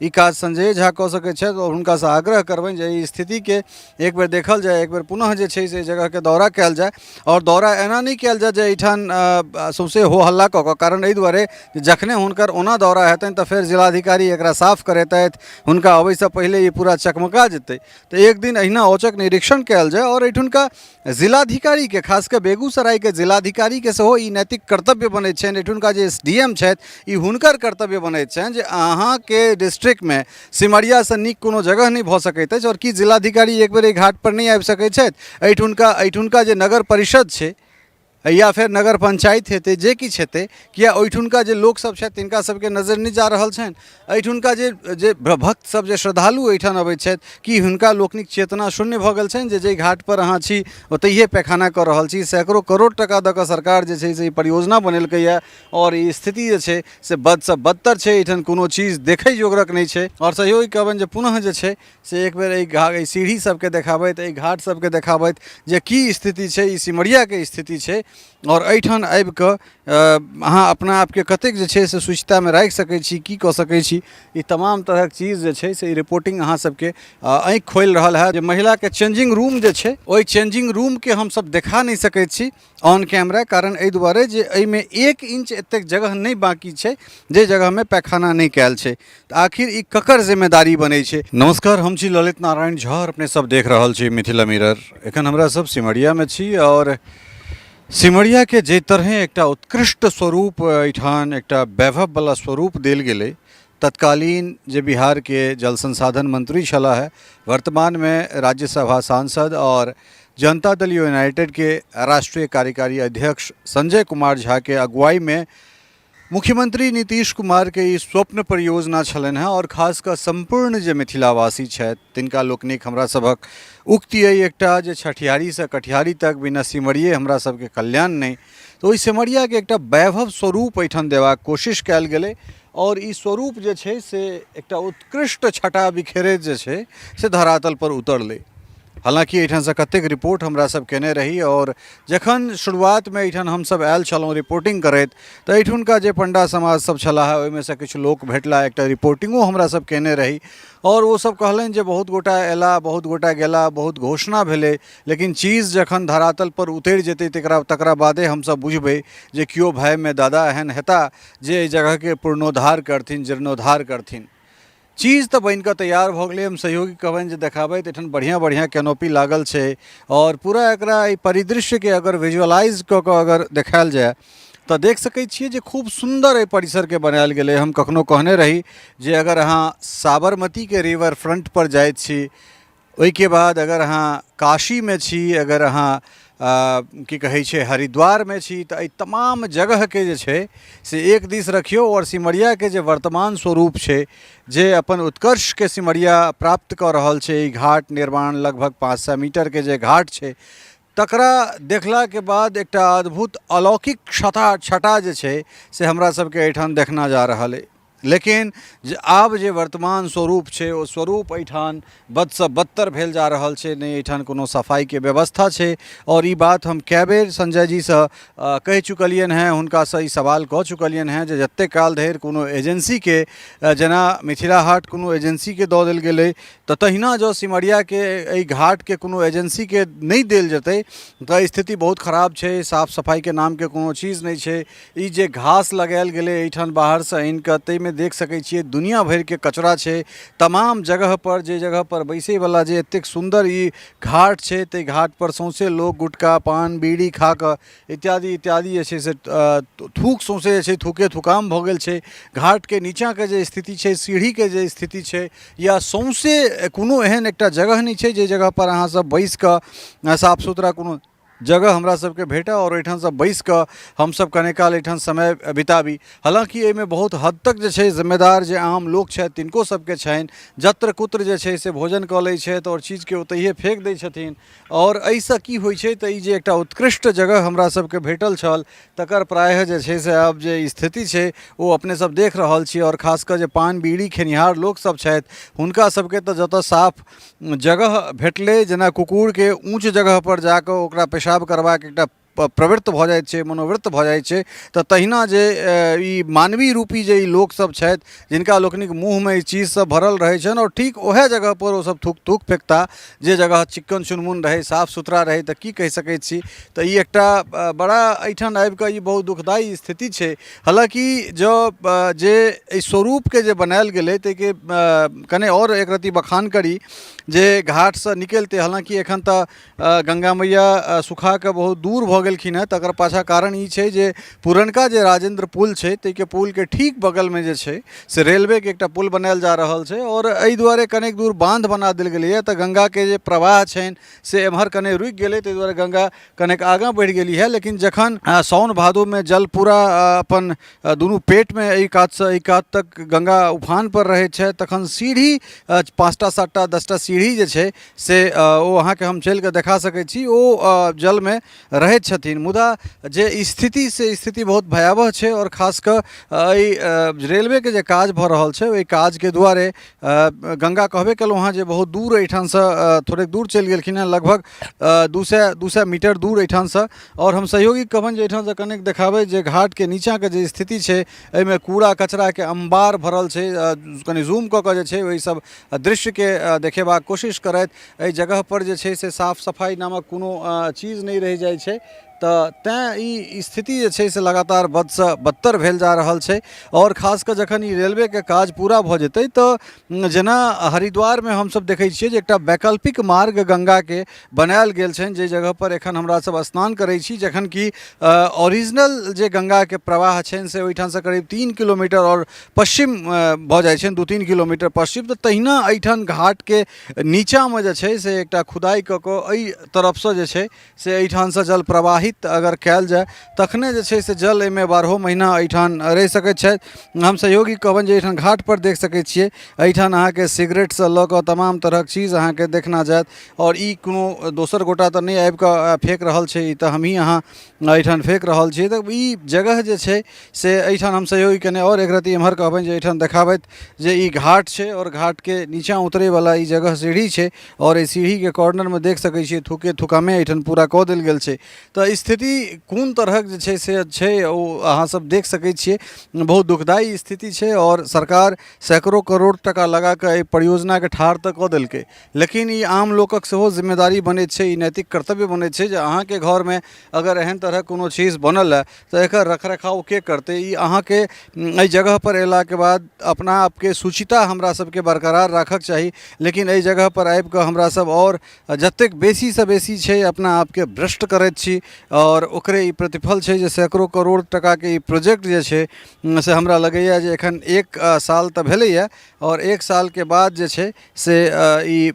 ई काज संजय झा कऽ सकैत छथि और हुनकासँ आग्रह करबनि जे ई स्थितिके एक बेर देखल जाय, एक बेर पुनः जे छै से जगहके दौरा कयल जाय। और दौरा एना नहि कयल जाय जे एहिठाम सौंसे हो हल्ला कऽ कऽ, कारण एहि दुआरे जे जखने हुनकर ओना दौरा हेतनि तऽ फेर जिलाधिकारी एकरा साफ करेतथि, हुनका अबैसँ पहिले ई पूरा चकमका जेतै। तऽ एक दिन अहिना औचक निरीक्षण कयल जाय और एहिठुनका जिलाधिकारीके, खास कऽ बेगूसरायके जिलाधिकारीके सेहो ई नैतिक कर्तव्य बनैत छनि, एहिठुनका जे SDM छथि ई हुनकर कर्तव्य बनैत छनि जे अहाँके डिस्ट्रिक्ट में सिमरिया से नीक कोनो जगह नहीं भऽ सकैत अछि। और कि जिलाधिकारी एक बेर एहि घाट पर नहीं आबि सकैत छथि? एहिठुनका जे नगर परिषद छै या फिर नगर पंचायत हेतै, जे किछु हेतै, किया ओहिठुनका जे लोकसभ छथि तिनका सबके नजर नहीं जा रहल छनि? एहिठुनका जे भक्त सब जे श्रद्धालु एहिठाम अबैत छथि कि हुनका लोकनिक चेतना शून्य भऽ गेल छनि जे घाट पर अहाँ छी ओतहिए पैखाना कऽ रहल छी? सैकड़ों करोड़ टका दऽ कऽ सरकार जे छै से ई परियोजना बनेलकैए और ई स्थिति जे छै से बदसँ बदतर छै, एहिठाम कोनो चीज देखै जोगरक नहीं छै। और सहयोगी कहबनि जे पुनः जे छै से एक बेर एहि सीढ़ी सबके देखाबैत, एहि घाट सबके देखाबैत जे की स्थिति छै, ई सिमरियाके स्थिति छै। और एहिठाम आबि कऽ अहाँ अपना आपके कतेक जे छै से शुचितामे राखि सकै छी, की कऽ सकै छी, ई तमाम तरहक चीज जे छै से ई रिपोर्टिंग अहाँ सबके आँखि खोलि रहल है। जे महिलाके चेंजिंग रूम जे छै ओहि चेंजिंग रूमके हमसब देखा नहीं सकैत छी ऑन कैमरा, कारण एहि दुआरे जे एहिमे 1 इंच एतेक जगह नहीं बाकी छै जे जगहमे पैखाना नहीं कयल छै। तऽ आखिर ई ककर जिम्मेदारी बनै छै? नमस्कार, हम छी ललित नारायण झा और अपने सब देख रहल छी मिथिला मिरर। एखन हमरा सब सिमरियामे छी और सिमरिया के जे तरहे एकटा उत्कृष्ट स्वरूप एहिठाम एकटा वैभववला स्वरूप देल गेलै, तत्कालीन जे बिहार के जल संसाधन मंत्री छलाह है, वर्तमान में राज्यसभा सांसद और जनता दल यूनाइटेड के राष्ट्रीय कार्यकारी अध्यक्ष संजय कुमार झा के अगुवाई में मुख्यमंत्री नीतीश कुमार के ई स्वप्न परियोजना छलनि हैं। और खास कऽ संपूर्ण जे मिथिलावासी छथि तिनका लोकनिक हमरा सभक उक्ति अइ एकटा जे छठियारी से कटिहारी तक बिना सिमरिये हमरा सबके कल्याण नहीं। तो ओहि सिमरियाके एकटा वैभव स्वरूप एहिठाम देबाक कोशिश कयल गेलै और ई स्वरूप जे छै से एकटा उत्कृष्ट छटा बिखेरैत जे छै से धरातल पर उतरलै। हालांकि एहिठाम से कतेक रिपोर्ट हमरा सब केने रही और जखन शुरुआत में एहिठाम हमसब आयल छलहुँ रिपोर्टिंग करैत तऽ एहिठुनका जे पंडा समाज सब छलाह ओहिमे से किछु लोक भेटला, एकटा रिपोर्टिंगो हमरा सब केने रही और वो सब कहलनि जे बहुत गोटा एला, बहुत गोटा गेला, बहुत घोषणा भेलै, लेकिन चीज जखन धरातल पर उतरि जेतै तकरा बादे हमसब बुझबै जे कियो भायमे दादा एहन हेता जे एहि जगहके पूर्णोद्धार करथिन, जीर्णोद्धार करथिन। चीज़ तो बन कऽ तैयार भऽ गेलै। हम सहयोगी कहबनि जे देखाबै तऽ एहिठाम बढ़िया बढ़िया कैनोपी लागल छै और पूरा एकरा ई परिदृश्यके अगर विजुअलाइज कऽ कऽ अगर देखायल जाय तऽ देख सकै छियै जे खूब सुंदर एहि परिसरके बनायल गेलै। हम कखनो कहने रही जे अगर अहाँ साबरमतीके रिवर फ्रंट पर जाइत छी, ओहिके बाद अगर अहाँ काशीमे छी, अगर अहाँ की कहै छै हरिद्वारमे छी, तऽ एहि तमाम जगहके जे छै से एक दिस रखियौ और सिमरियाके जे वर्तमान स्वरूप छै, जे अपन उत्कर्षके सिमरिया प्राप्त कऽ रहल छै, ई घाट निर्माण लगभग 500 मीटरके जे घाट छै तकरा देखलाके बाद एकटा अद्भुत अलौकिक छटा जे छै से हमरा सबके एहिठाम देखना जा रहल अइ। लेकिन आब जे वर्तमान स्वरूप छै ओ स्वरूप एहिठाम बदसँ बदतर भेल जा रहल छै। नहि एहिठाम कोनो सफाइके व्यवस्था छै और ई बात हम कए बेर संजय जीसँ कहि चुकलियनि हैं, हुनकासँ ई सवाल कऽ चुकलियनि हैं जे जतेक काल धरि कोनो एजेंसीके जेना मिथिला हाट कोनो एजेंसीके दऽ देल गेलै तऽ तहिना जँ सिमरियाके एहि घाटके कोनो एजेंसीके नहि देल जेतै तऽ स्थिति बहुत खराब छै। साफ सफाइके नामके कोनो चीज नहीं छै। ई जे घास लगायल गेलै एहिठाम बाहरसँ आनि कऽ, ताहिमे देख सकै छियै दुनिया भरिके कचरा छै तमाम जगह पर। जे जगह पर बैसैवला जे एतेक सुंदर ई घाट छै ताहि घाट पर सौंसे लोक गुटखा पान बीड़ी खा कऽ इत्यादि इत्यादि जे छै से थूक सौंसे जे छै थूके थुकाम भऽ गेल छै। घाटके नीचाँके जे स्थिति छै, सीढ़ीके जे स्थिति छै, या सौंसे कोनो एहन एकटा जगह नहीं छै जे जगह पर अहाँ सब बैस कऽ साफ सुथरा कोनो जगह हमरा सबके भेटै और एहिठाम से बैस कऽ हमसब कने काल एहिठाम समय बिताबी। हालांकि एहिमे बहुत हद तक जे छै जिम्मेदार जे आम लोक छथि तिनको सबके छनि, जत्र कुत्र जे छै से भोजन कऽ लै छथि और चीजके ओतहिए फेंक दै छथिन। और एहिसँ की होइ छै तऽ ई जे एकटा उत्कृष्ट जगह हमरा सबके भेटल छल तकर प्रायः जे छै से आब जे स्थिति छै ओ अपने सब देख रहल छी। और खास कऽ जे पान बीड़ी खेनिहार लोक सब छथि हुनका सबके तऽ जतऽ साफ जगह भेटलै, जेना कुकुरके ऊँच जगह पर जाकऽ ओकरा पेशाब करबाक एकटा प्रवृत्त भऽ जाइत छै, मनोवृत्त भऽ जाइत छै, तऽ तहिना जे ई मानवीय रूपी जे ई लोकसभ छथि जिनका लोकनिक मुँहमे ई चीजसभ भरल रहै छनि, आओर ठीक ओहे जगहपर ओसभ थूक थूक फेकता जे जगह चिक्कन चुनमुन रहै, साफ सुथरा रहै, तऽ की कहि सकैत छी। तऽ ई एकटा बड़ा एहिठाम आबि कऽ ई बहुत दुखदायी स्थिति छै। हालाँकि जो जे एहि स्वरूपके जे बनायल गेलै ताहिके कने आओर एक रत्ती बखान करी जे घाटसँ निकलिते, हालाँकि एखन तऽ गंगा मैया सुखा कऽ बहुत दूर भऽ गेलखिन हेँ, तकर पाछाँ कारण ई छै जे पुरनका जे राजेंद्र पुल छै ताहिके पुलके ठीक बगलमे जे छै से रेलवेके एकटा पुल बनायल जा रहल छै, और एहि दुआरे कनेक दूर बांध बना देल गेलैए, तऽ गंगाके जे प्रवाह छनि से एम्हर कने रुकि गेलै, ताहि दुआरे गंगा कनेक आगाँ बढ़ि गेली है। लेकिन जखन साउन भादोमे जल पूरा अपन दुनू पेटमे एहि कातसँ एहि कात तक गंगा उफान पर रहै छै, तखन सीढ़ी 5टा 7टा 10टा सीढ़ी जे छै से ओ अहाँके हम चलि कऽ देखा सकैत छी, ओ जलमे रहैत छथिन। मुदा जे स्थिति से स्थिति बहुत भयावह छै, और खास कऽ एहि रेलवेके जे काज भऽ रहल छै ओहि काजके दुआरे गंगा कहबे केलहुँ हँ जे बहुत दूर एहिठामसँ थोड़ेक दूर चलि गेलखिन हेँ, लगभग 200 मीटर दूर एहिठामसँ। और हम सहयोगी कहबनि जे एहिठामसँ कनेक देखाबै जे घाटके नीचाँके जे स्थिति छै एहिमे कूड़ा कचराके अम्बार भरल छै। कनि जूम कऽ कऽ जे छै ओहि सब दृश्यके देखेबाक कोशिश करैत एहि जगहपर जे छै से साफ सफाइ नामक कोनो चीज नहि रहि जाइ छै, तऽ तेँ ई स्थिति जे छै से लगातार बदसँ बदतर भेल जा रहल छै। और खास कऽ जखन ई रेलवेके काज पूरा भऽ जेतै तऽ जेना हरिद्वारमे हमसब देखै छियै जे एकटा वैकल्पिक मार्ग गंगाके बनायल गेल छनि, जे जगहपर एखन हमरासब स्नान करै छी, जखन कि ओरिजिनल जे गंगाके प्रवाह छनि से ओहिठामसँ करीब 3 किलोमीटर और पश्चिम भऽ जाइ छनि, 2-3 किलोमीटर पश्चिम। तऽ तहिना एहिठाम घाटके नीचाँमे जे छै से एकटा खुदाइ कऽ कऽ एहि तरफसँ जे छै से एहिठामसँ जल प्रवाहित अगर कयल जाय तखने जे छै से जल एहिमे 12 महीना एहिठाम रहि सकैत छथि। हम सहयोगी कहबनि जे एहिठाम घाटपर देख सकैत छियै, एहिठाम अहाँके सिगरेटसँ लऽ कऽ तमाम तरहक चीज अहाँके देखना जायत, और ई कोनो दोसर गोटा तऽ नहि आबि कऽ फेंक रहल छै, ई तऽ हमही अहाँ एहिठाम फेंक रहल छियै। तऽ ई जगह जे छै से एहिठाम हम सहयोगी कने और एक रत्ती एम्हर कहबनि जे एहिठाम देखाबैत जे ई घाट छै, और घाटके नीचाँ उतरैवला ई जगह सीढ़ी छै, और एहि सीढ़ीके कॉर्नरमे देख सकैत छियै थूके थुकामे एहिठाम पूरा कऽ देल गेल छै। तऽ स्थिति कोन तरहक जे छै से छै ओ अहाँ सब देख सकैत छियै, बहुत दुखदायी स्थिति छै। और सरकार सैकड़ों करोड़ टका लगा कऽ एहि परियोजनाके ठाढ़ तऽ कऽ देलकै, लेकिन ई आम लोकक सेहो जिम्मेदारी बनैत छै, ई नैतिक कर्तव्य बनैत छै जे अहाँके घरमे अगर एहन तरहक कोनो चीज बनल है तऽ एकर रखरखाव के करतै। ई अहाँके एहि जगहपर अयलाके बाद अपना आपके शुचिता हमरा सबके बरकरार राखक चाही, लेकिन एहि जगहपर आबि कऽ हमरा सब और जतेक बेसीसँ बेसी छै अपना आपके भ्रष्ट करैत छी, और ओकरे ई प्रतिफल छै जे सैकड़ों करोड़ टकाके ई प्रोजेक्ट जे छै से हमरा लगैए जे एखन 1 साल तऽ भेलैए, और 1 सालके बाद जे छै से ई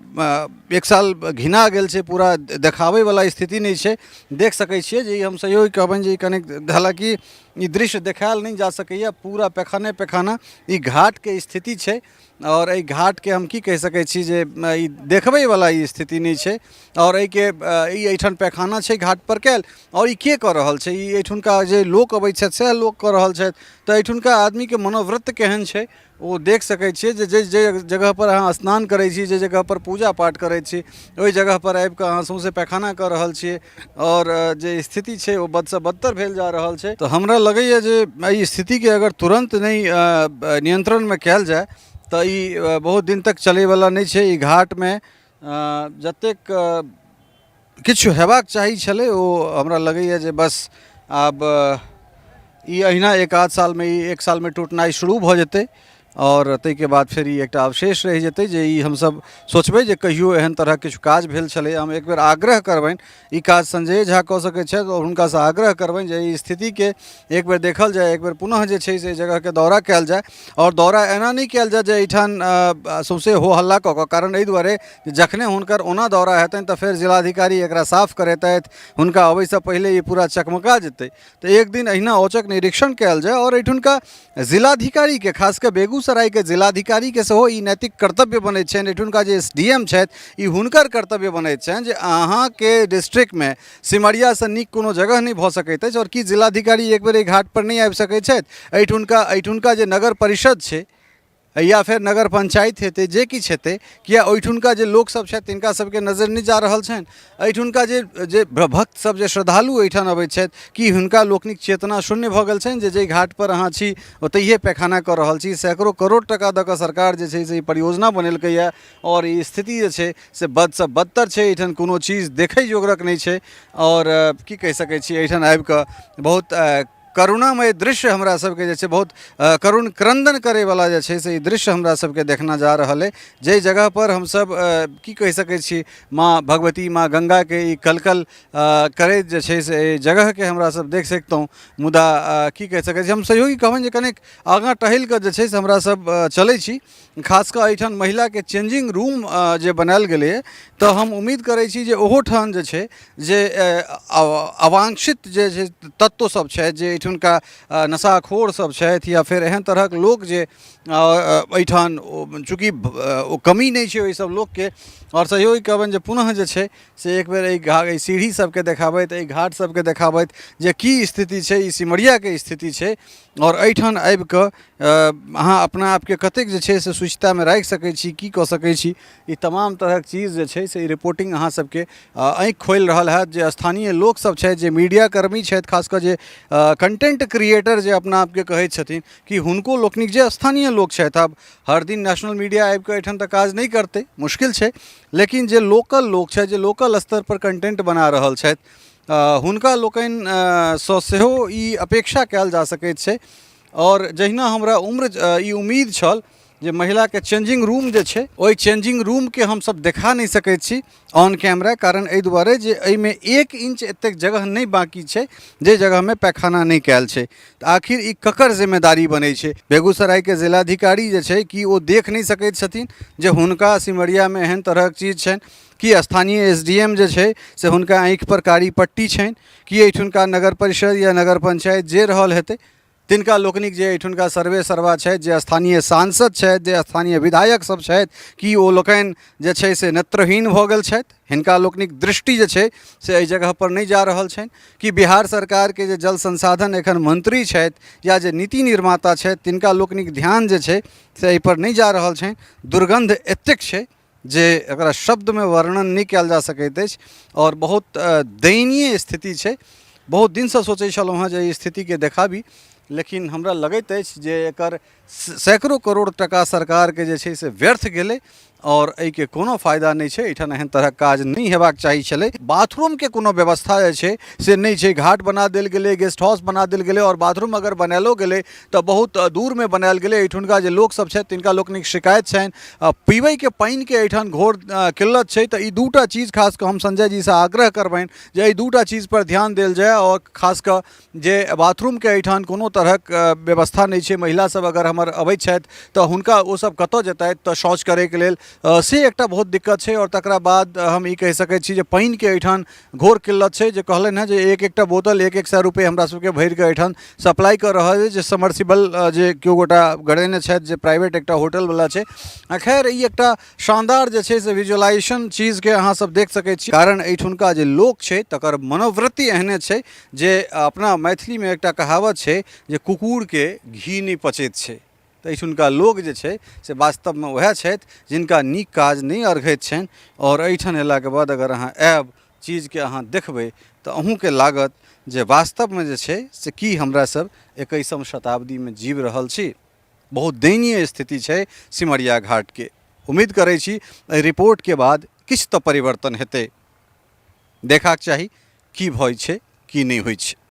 1 साल घिना गेल छै, पूरा देखाबैवला स्थिति नहि छै। देख सकैत छियै जे ई हम सहयोगी कहबनि जे ई कनेक, हालाँकि ई दृश्य देखायल नहीं जा सकैए, पूरा पैखाने पैखाना ई घाटके स्थिति छै, और एहि घाटके हम की कहि सकैत छी जे ई देखबैवला ई स्थिति नहीं छै। और एहिके ई एहिठाम पैखाना छै घाटपर कयल, और ई के कऽ रहल छै, ई एहिठुनका जे लोक अबैत छथि सएह लोक कऽ रहल छथि। तऽ एहिठुनका आदमीके मनोवृत्त केहन छै ओ देख सकैत छियै जे जे जगहपर अहाँ स्नान करै छी, जे जगहपर पूजा पाठ करै छी, ओहि जगहपर आबि कऽ अहाँ सौँसे पैखाना कऽ रहल छियै, और जे स्थिति छै ओ बदसँ बदतर भेल जा रहल छै। तऽ हमरा लगैए जे एहि स्थितिके अगर तुरन्त नहि नियन्त्रणमे कयल जाय तऽ ई बहुत दिन तक चलैवला नहीं छै। ई घाटमे जतेक किछु हेबाक चाही छलै ओ हमरा लगैए जे बस आब ई अहिना 1 आध सालमे ई 1 सालमे टूटनाइ शुरू भऽ जेतै, और ताहिके बाद फिर ई एकटा अवशेष रहि जेतै जे ई हमसब सोचबै जे कहियो एहन तरह किछु काज भेल छलै। हम एक बेर आग्रह करबनि, ई काज संजय झा कऽ सकैत छथि, और हुनकासँ आग्रह करबनि जे ई स्थितिके एक बेर देखल जाय, एक बेर पुनः जे छै से जगहके दौरा कयल जाय। और दौरा एना नहीं कयल जाय जे एहिठाम सौँसे हो हल्ला कऽ कऽ, कारण एहि दुआरे जखने हुनकर ओना दौरा हेतनि तऽ फेर जिलाधिकारी एकरा साफ करेतथि, हुनका अबैसँ पहिले ई पूरा चकमका जेतै। तऽ एक दिन अहिना औचक निरीक्षण कयल जाय, और एहिठुनका जिलाधिकारीके खास कऽ बेगूसरायके जिलाधिकारीके सेहो ई नैतिक कर्तव्य बनैत छनि, एहिठुनका जे SDM छथि ई हुनकर कर्तव्य बनैत छनि जे अहाँके डिस्ट्रिक्टमे सिमरियासँ नीक कोनो जगह नहीं भऽ सकैत अछि। और की जिलाधिकारी एक बेर एहि घाटपर नहीं आबि सकैत छथि? एहिठुनका जे नगर परिषद छै या फिर नगर पंचायत हेतै जे किछु हेतै किया ओहिठुनका जे लोकसभ छथि तिनका सभके नजर नहि जा रहल छनि एहिठुनका जे भक्त सब जे श्रद्धालु एहिठाम अबैत छथि कि हुनका लोकनिक चेतना शून्य भऽ गेल छनि जे घाट पर अहाँ छी ओतहिए पैखाना कऽ रहल छी। सैकड़ों करोड़ टका दऽ कऽ सरकार जे छै से ई परियोजना बनेलकै यऽ और ई स्थिति जे छै से बदसँ बदतर छै। एहिठाम कोनो चीज देखै जोगरक नहि छै और की कहि सकै छी एहिठाम आबि कऽ बहुत करुणामय दृश्य हमरा सबके जे छै बहुत करुण क्रंदन करे वाला जे छै से ई दृश्य हमरा सबके देखना जा रहल है। जे जगह पर हम सब की कहि सकै छी माँ भगवती माँ गंगा के ई कलकल करैत जे छै से एहि जगह के हमरा सब देख सकतौं। मुदा की कहि सकै छी हम सहयोगी कहबनि जे कनेक आगाँ टहलि कऽ जे छै से हमरा सब चलै छी। खास कऽ एहिठाम महिला के चेंजिंग रूम जे बनायल गेलै तऽ हम उम्मीद करै छी जे ओहो ठाम जे छै जे अवांछित जे छै तत्व सब छथि जे एहिठुनका नशाखोर सब छथि या फिर एहन तरहक लोक जे एहिठाम चूँकि ओ कमी नहीं छै ओहि सब लोकके और सहयोगी कहबनि जे पुनः जे छै से एक बेर एहि सीढ़ी सबके देखाबैत एहि घाट सबके देखाबैत जे की स्थिति छै ई सिमरियाके स्थिति छै और एहिठाम आबि कऽ अहाँ अपना आपके कतेक जे छै से सुचितामे राखि सकै छी की कऽ सकै छी ई तमाम तरहक चीज जे छै से ई रिपोर्टिंग अहाँ सबके आँखि खोलि रहल हैत। जे स्थानीय लोक सब छथि जे मीडिया कर्मी छथि खास कऽ जे कंटेंट क्रिएटर जे अपना आपके कहैत छथिन कि हुनको लोकनिक जे स्थानीय लोक छथि आब हर दिन नेशनल मीडिया आबि कऽ एहिठाम तऽ काज नहीं करतै मुश्किल छै लेकिन जे लोकल लोक छथि जे लोकल स्तर पर कंटेंट बना रहल छथि हुनका लोकनिसँ सेहो ई अपेक्षा कयल जा सकैत छै। और जहिना हमरा ई उम्मीद छल जे महिला के चेंजिंग रूम जे छै ओहि चेंजिंग रूम के हम सब देखा नहीं सकैत छी ऑन कैमरा कारण एहि दुआरे जे एहिमे 1 इंच एतेक जगह नहीं बाकी छै जे जगह में पैखाना नहीं कयल छै। तऽ आखिर ई ककर जिम्मेदारी बनै छै? बेगूसराय के जिलाधिकारी जे छै कि ओ देख नहीं सकैत छथिन जे हुनका सिमरिया में एहन तरहक चीज छनि कि स्थानीय एसडीएम जे छै से हुनका आँखि पर कारी पट्टी छनि कि एहिठुनका नगर परिषद या नगर पंचायत जे रहल हेतै तिनका लोकनिक जे एहिठुनका सर्वे सर्वा छथि जे स्थानीय सांसद छथि जे स्थानीय विधायक सब छथि कि ओ लोकनि जे छै से नेत्रहीन भऽ गेल छथि हिनका लोकनिक दृष्टि जे छै से एहि जगह पर नहीं जा रहल छनि कि बिहार सरकार के जे जल संसाधन एखन मंत्री छथि या जे नीति निर्माता छथि तिनका लोकनिक ध्यान जे छै से एहि पर नहीं जा रहल छनि। दुर्गंध एतेक छै जे एकरा शब्द में वर्णन नहीं कयल जा सकैत अछि और बहुत दयनीय स्थिति छै। बहुत दिन से सोचै छलहुँ हँ जे ई स्थिति के देखाबी लेकिन हमरा लगैत अछि जे एकर सैकड़ों करोड़ टका सरकार के जे छै से व्यर्थ गेलै और एहि के कोनो फायदा नहीं छै। एहिठाम एहन तरहक काज नहीं हेबाक चाही छलै। बाथरूम के कोनो व्यवस्था जे छै से नहीं छै। घाट बना देल गेलै गेस्ट हाउस बना देल गेलै और बाथरूम अगर बनायलो गेलै तऽ बहुत दूर में बनायल गेलै। एहिठुनका जे लोक सब छथि तिनका लोकनिक शिकायत छनि पीबै के पानि के एहिठाम घोर किल्लत छै। तऽ ई दूटा चीज खास कऽ हम संजय जी से आग्रह करबनि जे एहि दूटा चीज पर ध्यान देल जाय और खास कऽ जे बाथरूम के एहिठाम कोनो तरहक व्यवस्था नहीं छै। महिला सब अगर हमर अबैत छथि तऽ हुनका ओ सब कतऽ जेतथि तऽ शौच करे के लेल से एकटा बहुत दिक्कत छै। और तकरा बाद हम ई कहि सकैत छी जे पानि के एहिठाम घोर किल्लत छै। जे कहलनि हैं जे एकटा बोतल 100 रुपये हमरा सबके भरि कऽ एहिठाम सप्लाई कर रहल है जे समरसिबल जे केओ गोटा गड़ेने छथि जे प्राइवेट एकटा होटल वाला छै। खैर ई एकटा शानदार जे छै से विजुअलाइजेशन चीज के अहाँ सब देख सकैत छी कारण एहिठुनका जे लोक छै तकर मनोवृत्ति एहने छै जे अपना मैथिली में एकटा कहावत छै जे कुकुर के घी नहीं पचैत छै। तऽ एहिठुनका लोक जे छै से वास्तव में वएह छथि जिनका नीक काज नहीं अर्घैत छनि और एहिठाम अयलाके बाद अगर अहाँ आयब चीज के अहाँ देखबै तऽ अहूँके लागत जे वास्तव में जे छै से की हमरा सब 21वीं शताब्दी में जीव रहल छी। बहुत दयनीय स्थिति छै सिमरिया घाट के। उम्मीद करै छी एहि रिपोर्ट के बाद किछु तऽ परिवर्तन हेतै। देखाक चाही की भइ छै की नहीं होइ छै।